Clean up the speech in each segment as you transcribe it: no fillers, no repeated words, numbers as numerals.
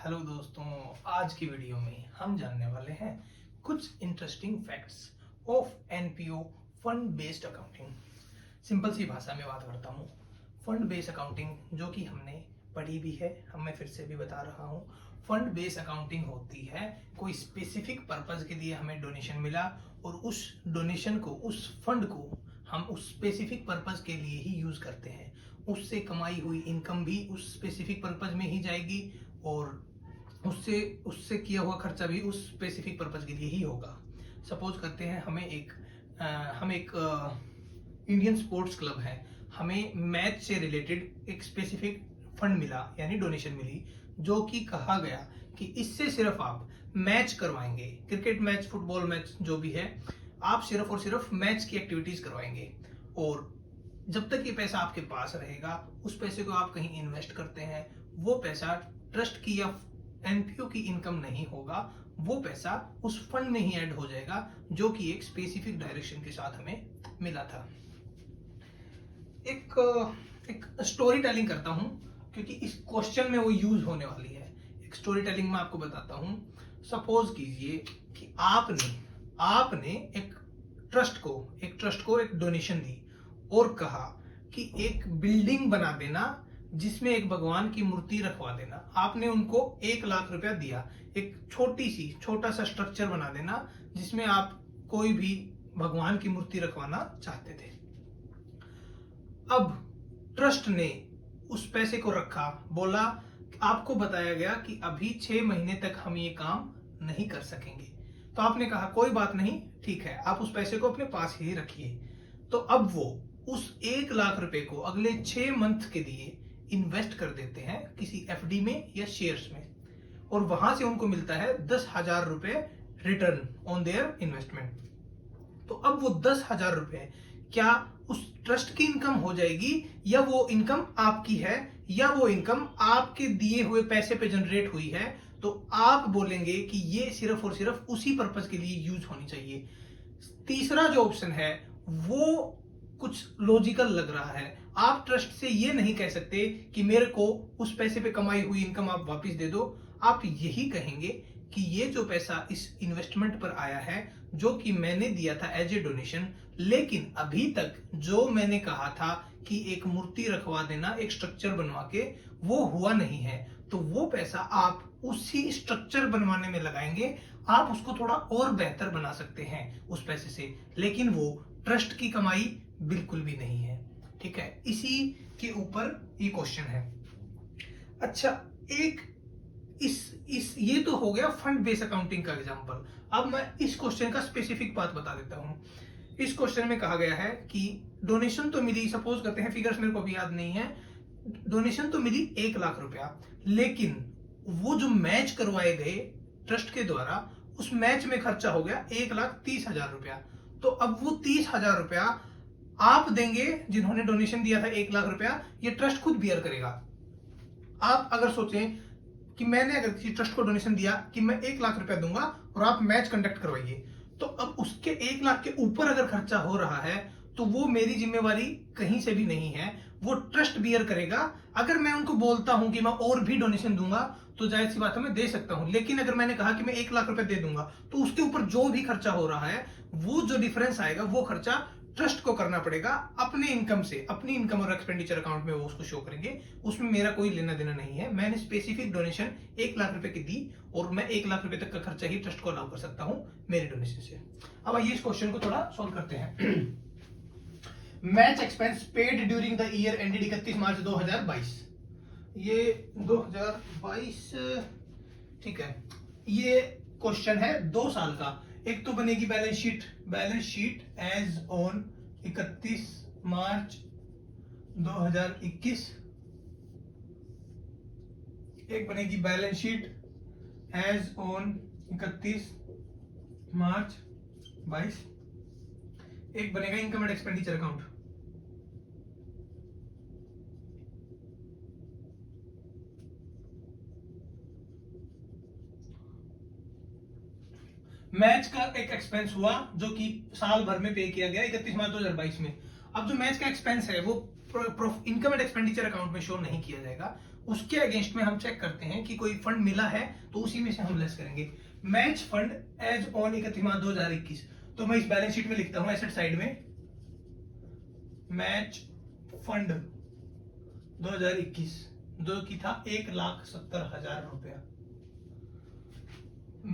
Hello दोस्तों, आज की वीडियो में हम जानने वाले हैं कुछ interesting facts of NPO fund based accounting. Simple सी भाषा में बात करता हूँ। फंड बेस्ड अकाउंटिंग जो कि हमने पढ़ी भी है, मैं फिर से भी बता रहा हूँ। फंड बेस्ड अकाउंटिंग होती है कोई स्पेसिफिक पर्पज के लिए हमें डोनेशन मिला और उस डोनेशन को, उस फंड को हम उस स्पेसिफिक पर्पज के लिए ही यूज करते हैं। उससे कमाई हुई इनकम भी उस स्पेसिफिक पर्पज में ही जाएगी और उससे उससे किया हुआ खर्चा भी उस स्पेसिफिक पर्पज के लिए ही होगा। सपोज करते हैं हम एक इंडियन स्पोर्ट्स क्लब है, हमें मैच से रिलेटेड एक स्पेसिफिक फंड मिला यानी डोनेशन मिली, जो कि कहा गया कि इससे सिर्फ आप मैच करवाएंगे, क्रिकेट मैच, फुटबॉल मैच जो भी है, आप सिर्फ और सिर्फ मैच की एक्टिविटीज करवाएंगे और जब तक ये पैसा आपके पास रहेगा उस पैसे को आप कहीं इन्वेस्ट करते हैं, वो पैसा ट्रस्ट की या एनपीओ की इनकम नहीं होगा, वो पैसा उस फंड में ही ऐड हो जाएगा जो कि एक स्पेसिफिक डायरेक्शन के साथ हमें मिला था। एक स्टोरी टेलिंग करता हूं क्योंकि इस क्वेश्चन में वो यूज होने वाली है। एक स्टोरी टेलिंग में आपको बताता हूं। सपोज कीजिए कि आपने एक ट्रस्ट को एक डोनेशन दी और कहा कि एक बिल्डिंग बना देना जिसमें एक भगवान की मूर्ति रखवा देना। आपने उनको 1 लाख रुपया दिया, एक छोटा सा स्ट्रक्चर बना देना जिसमें आप कोई भी भगवान की मूर्ति रखवाना चाहते थे। अब ट्रस्ट ने उस पैसे को रखा, बोला, आपको बताया गया कि अभी 6 महीने तक हम ये काम नहीं कर सकेंगे। तो आपने कहा कोई बात नहीं, ठीक है, आप उस पैसे को अपने पास ही रखिए। तो अब वो उस 1 लाख रुपए को अगले 6 मंथ के लिए इन्वेस्ट कर देते हैं किसी एफडी में या शेयर्स में और वहां से उनको मिलता है 10,000 रुपए रिटर्न ऑन देयर इन्वेस्टमेंट। तो अब वो 10,000 रुपए क्या उस ट्रस्ट की इनकम हो जाएगी या वो इनकम आपकी है या वो इनकम आपके दिए हुए पैसे पे जनरेट हुई है? तो आप बोलेंगे कि ये सिर्फ और सिर्फ उसी पर्पज के लिए यूज होनी चाहिए। तीसरा जो ऑप्शन है वो कुछ लॉजिकल लग रहा है। आप ट्रस्ट से ये नहीं कह सकते कि मेरे को उस पैसे पे कमाई हुई इनकम आप वापस दे दो। आप यही कहेंगे कि ये जो पैसा इस इन्वेस्टमेंट पर आया है जो कि मैंने दिया था एज ए डोनेशन, लेकिन अभी तक जो मैंने कहा था कि एक मूर्ति रखवा देना, एक स्ट्रक्चर बनवा के, वो हुआ नहीं है। तो वो पैसा आप उसी स्ट्रक्चर बनवाने में लगाएंगे। आप उसको थोड़ा और बेहतर बना सकते हैं उस पैसे से, लेकिन वो ट्रस्ट की कमाई बिल्कुल भी नहीं है। ठीक है, इसी के ऊपर ये क्वेश्चन है। अच्छा, एक इस ये तो हो गया फंड बेस्ड अकाउंटिंग का एग्जांपल। अब मैं इस क्वेश्चन का स्पेसिफिक बात बता देता हूं। इस क्वेश्चन में कहा गया है कि डोनेशन तो मिली, सपोज करते हैं, फिगर्स मेरे को भी याद नहीं है, डोनेशन तो मिली 1 लाख रुपया, लेकिन वो जो मैच करवाए गए ट्रस्ट के द्वारा, उस मैच में खर्चा हो गया 1,30,000 रुपया। तो अब वो 30,000 रुपया आप देंगे जिन्होंने डोनेशन दिया था 1 लाख रुपया, ये ट्रस्ट खुद बियर करेगा। आप अगर सोचें कि मैंने अगर किसी ट्रस्ट को डोनेशन दिया कि मैं 1 लाख रुपया दूंगा और आप मैच कंडक्ट करवाइए, तो अब उसके 1 लाख के ऊपर अगर खर्चा हो रहा है तो वो मेरी जिम्मेवारी कहीं से भी नहीं है, वो ट्रस्ट बियर करेगा। अगर मैं उनको बोलता हूं कि मैं और भी डोनेशन दूंगा तो जाहिर सी बात है मैं दे सकता हूं, लेकिन अगर मैंने कहा कि मैं 1 लाख रुपए दे दूंगा तो उसके ऊपर जो भी खर्चा हो रहा है, वो जो डिफरेंस आएगा वो खर्चा ट्रस्ट को करना पड़ेगा अपने इनकम से। अपनी इनकम और एक्सपेंडिचर अकाउंट में वो उसको शो करेंगे, उसमें मेरा कोई लेना देना नहीं है। मैंने स्पेसिफिक डोनेशन 1 लाख रुपए की दी और मैं 1 लाख रुपए तक का खर्चा ही ट्रस्ट को अलाउ कर सकता हूं मेरे डोनेशन से। अब आइए इस क्वेश्चन को थोड़ा सॉल्व करते हैं। Match expense paid during the year ended 31 मार्च 2022। ये 2022, ठीक है, ये क्वेश्चन है 2 साल का। एक तो बनेगी balance sheet as on 31 March 2021, एक बनेगी बैलेंस शीट एज ऑन 31 मार्च 22, एक बनेगा income and expenditure account. Match का एक एक्सपेंस हुआ जो कि साल भर में पे किया गया 31 मार्च 2022 में। अब जो मैच का एक्सपेंस है वो इनकम एंड एक्सपेंडिचर अकाउंट में शो नहीं किया जाएगा, उसके अगेंस्ट में हम चेक करते हैं कि कोई फंड मिला है तो उसी में से हम लेस करेंगे। Match fund as on 31 March 2021, तो मैं इस बैलेंस शीट में लिखता हूं एसेट साइड में मैच फंड 2021 जो कि था 1,70,000 रुपया।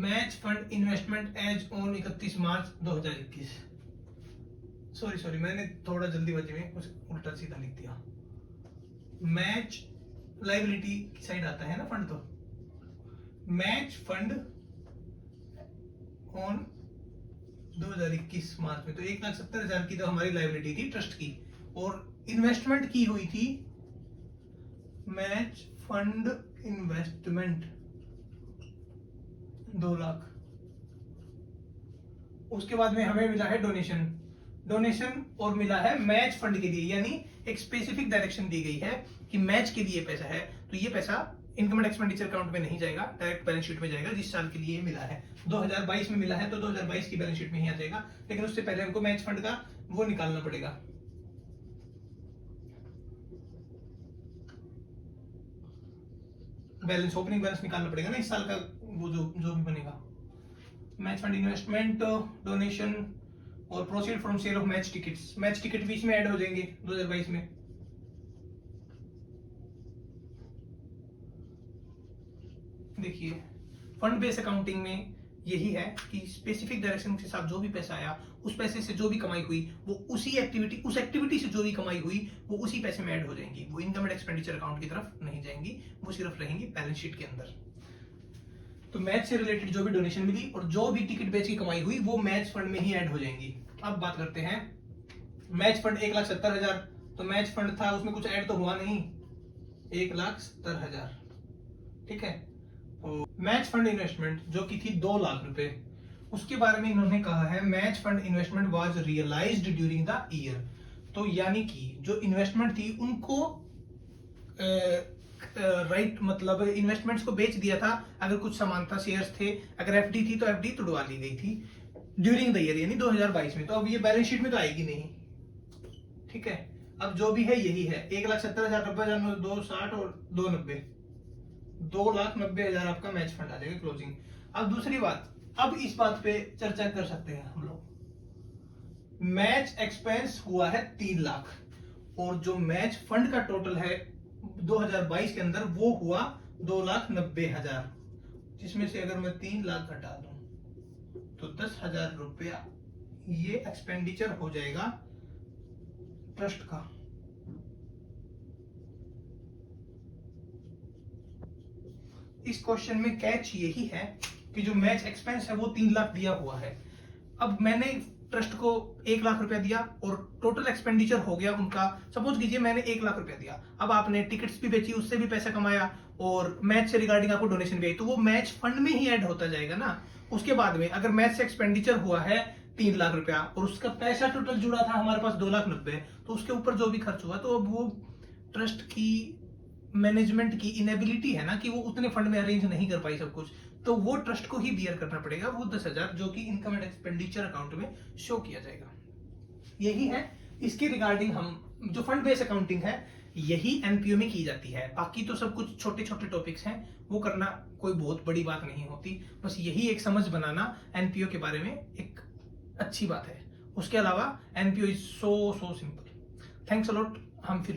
Match fund investment as on 31 March 2021, sorry मैंने थोड़ा जल्दीबाजी में कुछ उल्टा सीधा लिख दिया। मैच लाइबिलिटी की साइड आता है ना फंड, तो मैच फंड ऑन 2021 मार्च में तो 1,70,000 की तो हमारी लाइबिलिटी थी ट्रस्ट की, और इन्वेस्टमेंट की हुई थी मैच फंड इन्वेस्टमेंट 2 लाख। उसके बाद में हमें मिला है डोनेशन और मिला है मैच फंड के लिए, यानी एक स्पेसिफिक डायरेक्शन दी गई है कि मैच के लिए पैसा है, तो ये पैसा इनकम एंड एक्सपेंडिचर अकाउंट में नहीं जाएगा, डायरेक्ट बैलेंस शीट में जाएगा। जिस साल के लिए मिला है 2022 में मिला है तो 2022 की बैलेंस शीट में ही आ जाएगा, लेकिन उससे पहले हमको मैच फंड का वो निकालना पड़ेगा, बैलेंस, ओपनिंग बैलेंस निकालना पड़ेगा ना इस साल का, वो जो भी बनेगा। मैच फंड इन्वेस्टमेंट, डोनेशन और proceed from sale of match tickets, match ticket बीच में ऐड हो जाएंगे 2022 में। देखिए फंड बेस्ड अकाउंटिंग में यही है कि स्पेसिफिक डायरेक्शन के साथ जो भी पैसा आया उस पैसे से जो भी कमाई हुई वो उस एक्टिविटी से जो भी कमाई हुई वो उसी पैसे में ऐड हो जाएंगी, वो इनकम एंड एक्सपेंडिचर अकाउंट की तरफ नहीं जाएंगी, वो सिर्फ रहेंगी बैलेंस शीट के अंदर। तो मैच से रिलेटेड जो भी डोनेशन मिली और जो भी टिकट बेच की कमाई हुई वो मैच फंड में ही ऐड हो जाएंगी। अब बात करते हैं मैच फंड 1,70,000, तो मैच फंड था उसमें कुछ ऐड तो हुआ नहीं, 1,70,000, ठीक है। तो मैच फंड इन्वेस्टमेंट जो की थी 2 लाख रुपए, उसके बारे में इन्होंने कहा है match fund investment was realised during the year, तो यानी कि जो इन्वेस्टमेंट थी उनको राइट मतलब इन्वेस्टमेंट्स को बेच दिया था, अगर कुछ सामान था, शेयर्स थे, अगर एफडी थी तो एफडी तुड़वा ली गई थी ड्यूरिंग द ईयर यानी 2022 में, तो अब ये बैलेंस शीट में तो आएगी नहीं, ठीक है। अब जो भी है यही है 1,70,000 रुपए 260 और 290, 2,90,000 आपका मैच फंड आ जाएगा क्लोजिंग। अब दूसरी बात, अब इस बात पे चर्चा कर सकते हैं हम लोग, मैच एक्सपेंस हुआ है 3 लाख और जो मैच फंड का टोटल है 2022 के अंदर वो हुआ 2,90,000, जिसमें से अगर मैं 3 लाख घटा दूं तो 10,000 रुपया ये एक्सपेंडिचर हो जाएगा ट्रस्ट का। इस क्वेश्चन में कैच यही है कि जो मैच एक्सपेंस है वो 3 लाख दिया हुआ है। अब मैंने ट्रस्ट को 1 लाख रुपया दिया और टोटल एक्सपेंडिचर हो गया उनका, सपोज कीजिए मैंने 1 लाख रुपया दिया, अब आपने टिकट्स भी बेची उससे भी पैसा कमाया और मैच से रिगार्डिंग आपको डोनेशन भी आई, तो वो मैच फंड में ही ऐड होता जाएगा ना। उसके बाद में अगर मैच से एक्सपेंडिचर हुआ है 3 लाख रुपया और उसका पैसा टोटल जुड़ा था हमारे पास 2,90,000, तो उसके ऊपर जो भी खर्च हुआ तो अब वो ट्रस्ट की मैनेजमेंट की इनेबिलिटी है ना कि वो उतने फंड में अरेंज नहीं कर पाई सब कुछ, तो वो ट्रस्ट को ही बियर करना पड़ेगा, वो 10,000 जो कि इनकम एंड एक्सपेंडिचर अकाउंट में शो किया जाएगा। यही है इसके रिगार्डिंग हम जो फंड बेस्ड अकाउंटिंग है यही एनपीओ में की जाती है, बाकी तो सब कुछ छोटे छोटे टॉपिक्स हैं, वो करना कोई बहुत बड़ी बात नहीं होती, बस यही एक समझ बनाना एनपीओ के बारे में एक अच्छी बात है। उसके अलावा NPO is so simple. Thanks a lot. हम फिर